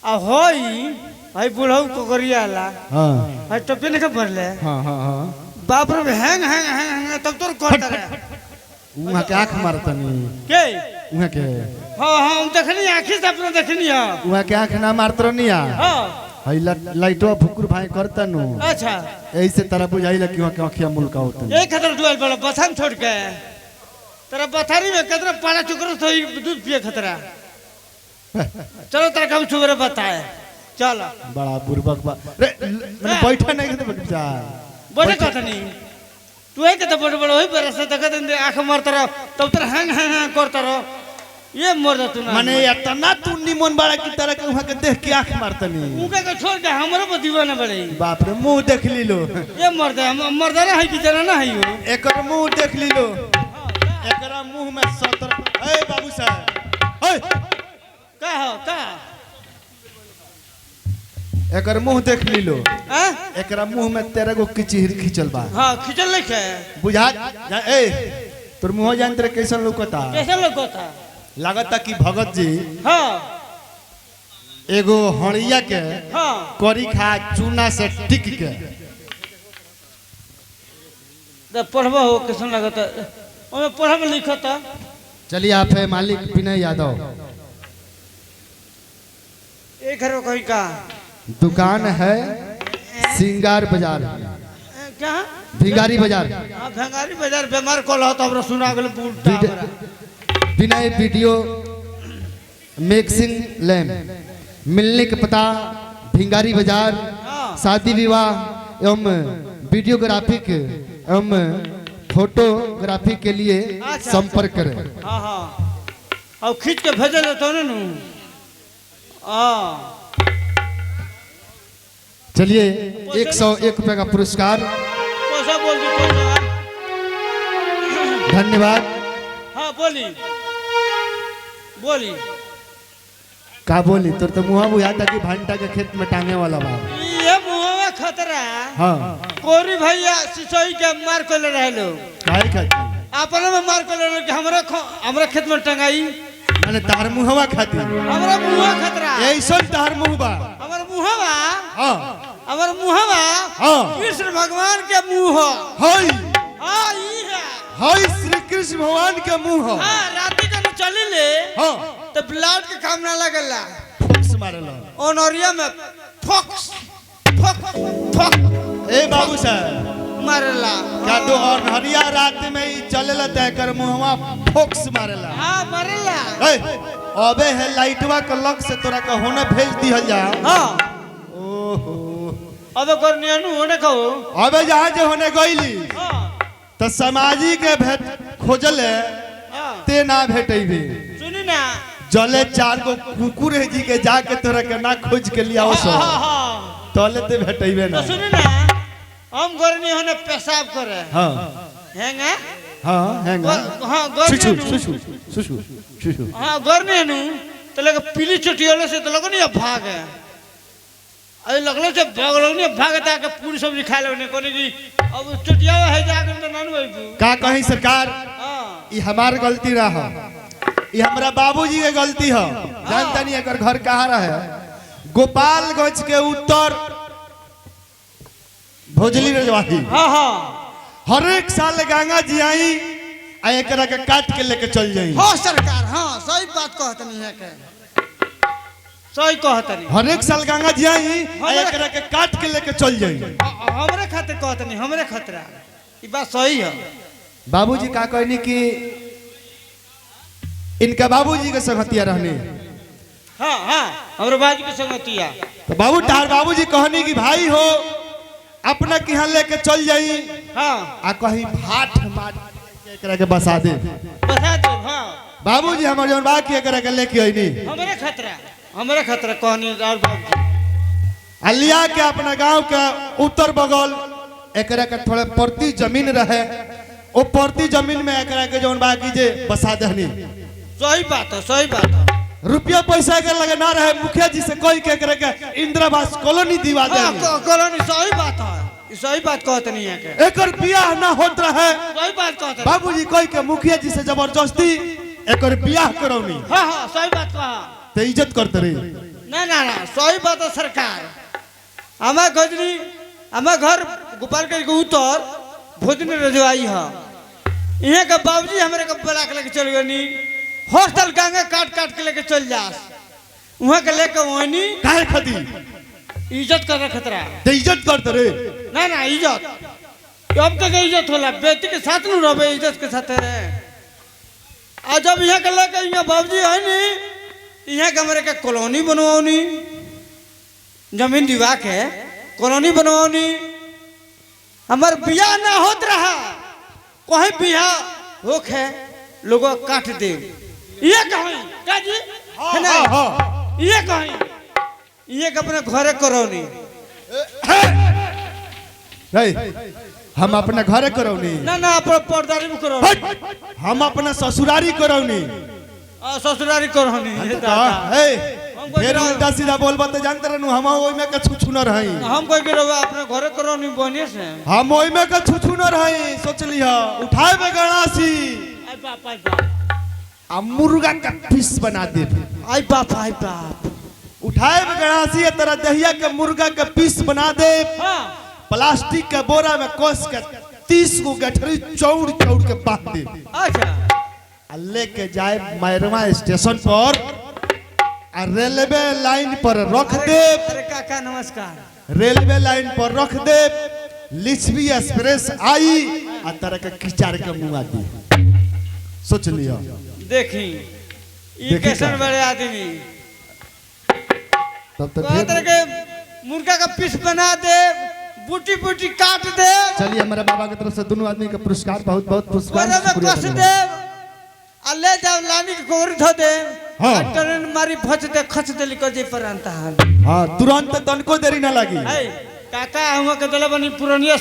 आ होई भाई बुढ़ऊ को करियाला हां भाई टोपी नहीं भरले हां हां हां बाप रे हैंग हैंग हैंग तब तोर करता रहे उहाँ के आंख मारतनी के उहाँ के हां हां हम देखनी आंखी से अपने देखनी है उहाँ के आंख ना मारतरनिया हां हई लाइटवा फुकुर भाई करतनु अच्छा ऐसे तरह बुझाइला कि उहाँ के आंखिया मुल्का होतन ये खतर दुआल बड़ा बसन छोड़ के तेरा बथारी में कितना पाला चुकर तो दूध पिए खतरा चलो तेरा कम सुबह बताए चलो बड़ा बुर्बक बा रे मैंने बैठा नहीं के बच्चा बड़े कथा नहीं तू है के बड़े बड़े होई बरस तक दे आंख मारता रहो तब तर हैंग हैंग करता रहो ये मर जा तू ना माने इतना तू निमन बड़ा की तरह के वहां के देख के आंख मारतनी उनका के छोड़ के हमरो पर दीवाना बड़े बाप रे मुंह देख लीलो ये मर्दा ना है कि जना ना है यो एकर मुंह देख लीलो एकरा मुंह में 17 ए बाबू साहब ओए का हो का एकर मुंह देख लीलो हैं एकरा मुंह में 13 गो किचिर खिंचल बा हां खिचल लेके बुझा ए तोर मुंह जान तेरे कैसन लौकता कैसे लगता लागता कि भगत जी हां एगो हड़िया के हां करी खा चूना से टिक के तो पढ़बो हो कैसन लगता ओमे पढ़ब लिखता चलिए आप है मालिक विनय यादव एक घर कोई का दुकान है सिंगार बाजार क्या भिंगारी बाजार हां भंगारी बाजार बीमार कोल हो तो हमरा सुना गेल पूरा विनय वीडियो मिक्सिंग लैब मिलने का पता भिंगारी बाजार शादी विवाह एवं वीडियोग्राफिक एवं फोटोग्राफी के लिए संपर्क करें। हाँ हाँ और खींच के भेजल तो ना हाँ चलिए 101 रुपए का पुरस्कार कैसा बोल दी कैसा धन्यवाद। हाँ बोली बोली का बोली तो मुहा बुझा था कि भंटा के खेत में टांगे वाला बा ये मुहवा खतरा हाँ कोरी भैया सिसोई के मार को ले रहे लोग काहे खाती अपने में मार को ले रहे कि हमरा खेत में टंगाई माने तार मुहवा खाती हमरा मुहवा खतरा ऐसा तार मुंह बा हमर मुहवा हाँ हमर मुहवा हाँ कृष्ण भगवान के मुंह हाय हाँ ई है हाय श्री कृष्ण भगवान के मुंह हाँ राती के चली ले हाँ तो ब्लाउज के काम ना लगला फोक्स मारेला ओनोरिया में फोक्स फोक्स फोक्स ए बाबू साहब मारेला क्या तो और हरिया रात में ही चलेला तय कर मुहवा फोक्स मारेला हाँ मारेला ए अबे है लाइटवा के लग से तोरा का होने भेज दिहल जा हाँ ओहो अब कर नियनु होने कहो अबे जहां जे होने गईली हाँ तो समाजी के भेट खोजले हाँ ते ना भेटैबे सुनी ना जले 4 गो कुकुर है जी के जाके तोरा के ना खोज के लिया हाँ सो हाँ हाँ तले ते भेटैबे तो ना सुनी ना हम गर्मी होने पेशाब करे हां हैंगा हां हैंगा हाँ गर्मी सुसु सुसु सुसु हाँ गर्मी है नू तो लगे पीली चटियोले से तो लगे नहीं भाग है अरे लगले से भाग लगने भागता के पूरी सब्जी खा लेने कोने की अब चटिया है जाके तो नानू है का कहीं सरकार हां ये हमार गलती रहा ये हमरा बाबूजी के गलती है जानता नहीं एकर घर कहाँ रहे गोपालगंज के उत्तर भोजली रजवाही हाँ हाँ हर एक साल गंगा जी आई आ एकरा के काट के लेके चल जाई हाँ सरकार हाँ सही बात कहत नहीं है के सही कहत नहीं हर एक साल गंगा जी आई आ एकरा के काट के लेके चल जाई हमरे खातिर कहत नहीं हमरे खतरा ये बात सही है बाबूजी का कहनी कि इनका बाबूजी के संगतिया रहने हाँ हाँ हमरे बाजी के संगतिया तो बाबू तार बाबूजी कहनी कि भाई हो अपना के यहाँ लेके चल जाई हाँ आ कहीं भाट मार एकरा के बसा दे बता दो हाँ बाबूजी हमर जौन बाकी एकरा के लेके आईनी हमरे खतरा कहनी और बाबू अलिया के अपना गांव के उत्तर बगल एकरा के थोड़े परती जमीन रहे ओ परती जमीन में एकरा के जौन बाकी जे बसा देहनी सही बात है रुपया पैसा के लगे ना रहे मुखिया जी से कोई के करे के इंदिरावास कॉलोनी दिवा दे कॉलोनी सही बात है सही बात कहते नहीं है के एकर बियाह ना होत रहे सही बात कहते बाबूजी कोई के मुखिया जी से जबरदस्ती एकर बियाह करौनी हाँ हाँ सही बात कहा ते इज्जत करते रही ना ना ना सही बात है सरकार हमार गजनी हमार घर गोपालगंज के उत्तर भोजनी रजवाई है यहाँ का बाबूजी हमारे को बुला के लेके चल गनी हॉस्टल गंगा काट काट के लेके चल जास वहाँ के लेके वही काहे खदी इज्जत कर खतरा ते इज्जत करत रे ना ना इज्जत अब तक इज्जत होला बेटी के साथ न रहे इज्जत के साथ है और जब यहाँ के लेके यहाँ बाबूजी है नी यहाँ के हमारे का कॉलोनी बनवानी जमीन दिवा के कॉलोनी बनवानी हमार बियाह ना होत रहा कहीं बियाह होक है लोगों काट दे ये कहीं क्या जी है ना ये कहीं ये अपने घरे करौनी हम अपने घरे करौनी ना ना अपने पर्दारी में करौनी हम अपने ससुरारी करौनी ससुरारी करौनी फिर उल्टा सीधा बोलबा तो जानते रहनु हम ओइ में के छुछु न रही हम कोई के रवा अपने घरे करौनी बनिए से हम ओइ में के छुछु न रही सोच लिया उठाए बे गणासी आई बाप आ मुर्गा का पीस बना दे आई बाप उठाए बे गणासी तरह दहिया के मुर्गा का पीस बना दे हां प्लास्टिक के बोरा में कस के 30 को गठरी चौड़ चौड़ के बांध दे अच्छा आ लेके जाए मैरवा स्टेशन पर आ रेलवे लाइन पर रख दे अरे काका नमस्कार रेलवे लाइन पर रख दे लिच्छवी एक्सप्रेस आई आ तरह के किचार के मुंह दी सोच लियो देखी ये कैसन बड़े आदमी तब तो तरह के मुर्गा का पीस बना दे बूटी बूटी काट दे चलिए हमारे बाबा की तरफ से दोनों आदमी का पुरस्कार बहुत बहुत पुरस्कार में कस दे आ ले जाओ लानी के कोरी धो दे हाँ। ट्रेन मारी भच दे खच दे लिको जे पर अंता हाँ तुरंत तनको देरी ना लगी काका हम के दले बनी पुरानिया